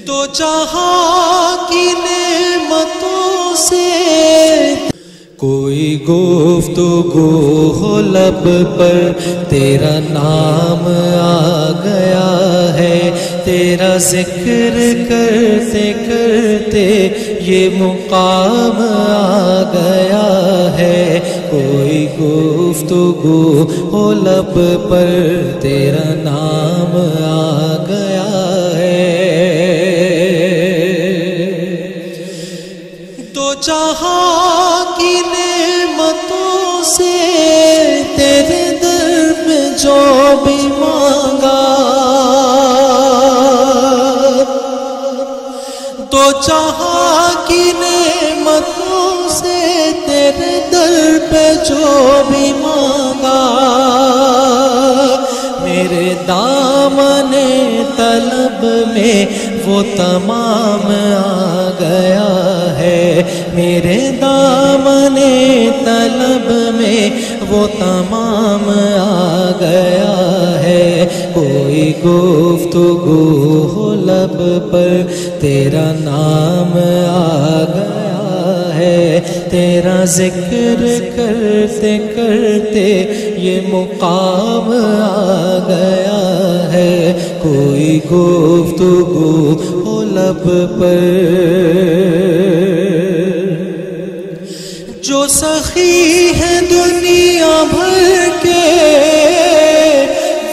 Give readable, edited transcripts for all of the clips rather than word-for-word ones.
تو جہاں کی نعمتوں سے کوئی گفتگو ہو لب پر تیرا نام آ گیا ہے، تیرا ذکر کرتے کرتے یہ مقام آ گیا ہے، کوئی گفتگو ہو لب پر تیرا نام آ گیا ہے۔ تو جہاں کی نعمتوں سے تیرے در میں جو بھی مانگا، تو جہاں کی نعمتوں سے تیرے در پہ جو بھی مانگا، میرے دامن طلب میں وہ تمام آ گیا ہے، میرے دامن طلب میں وہ تمام آ گیا ہے، کوئی گفتگو ہو لب پر تیرا نام آ گیا ہے، تیرا ذکر کرتے کرتے یہ مقام آ گیا ہے، کوئی گفتگو ہو لب پر۔ جو سخی ہے دنیا بھر کے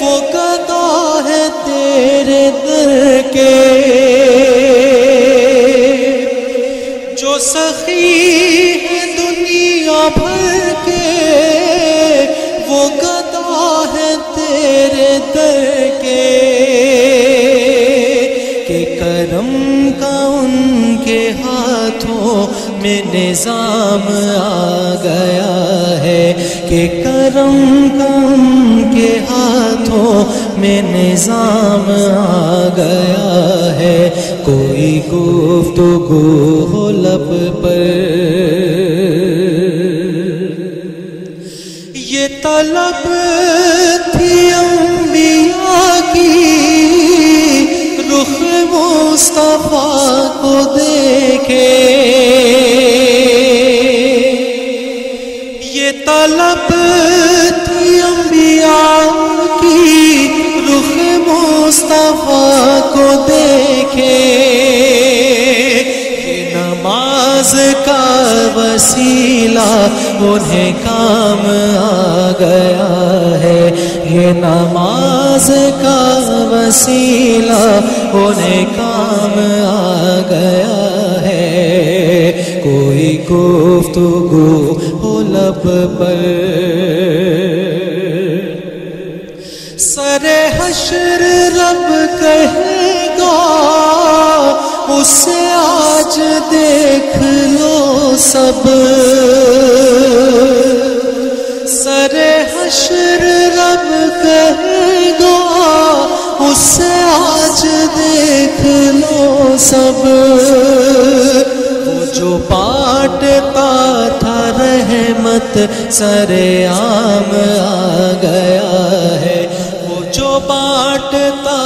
وہ گدا ہے تیرے در کے، جو سخی ہے دنیا بھر کے وہ گدا ہے تیرے در کے، کہ کرم کا ان کے ہاتھوں میں نظام آ گیا ہے، کہ کرم کا ان کے ہاتھوں میں نظام آ گیا ہے، کوئی گفتگو ہو لب پر۔ یہ طلب تھی انبیاء کی رخ مصطفیٰ کو دیکھے، یہ طلب تھی انبیاء کی رخ مصطفیٰ کو دیکھے، یہ نماز کا وسیلہ انہیں کام آ گیا ہے، یہ نماز کا وسیلہ انہیں کام آ گیا ہے، کوئی گفتگو ہو لب پر۔ سر حشر رب کہے گا اس سے آج دیکھ لو سب، سر حشر رب کہے گا اس سے آج دیکھ لو سب، وہ جو بانٹتا تھا رحمت سر عام آ گیا ہے، وہ جو بانٹتا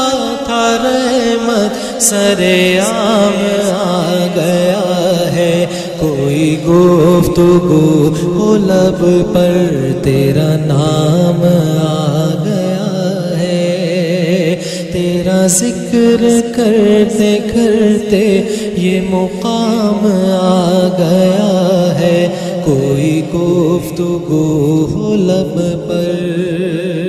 تھا رحمت سر عام آ گیا ہے، کوئی گفتگو ہو لب پر تیرا نام آ گیا ہے، تیرا ذکر کرتے کرتے یہ مقام آ گیا ہے، کوئی گفتگو ہو لب پر۔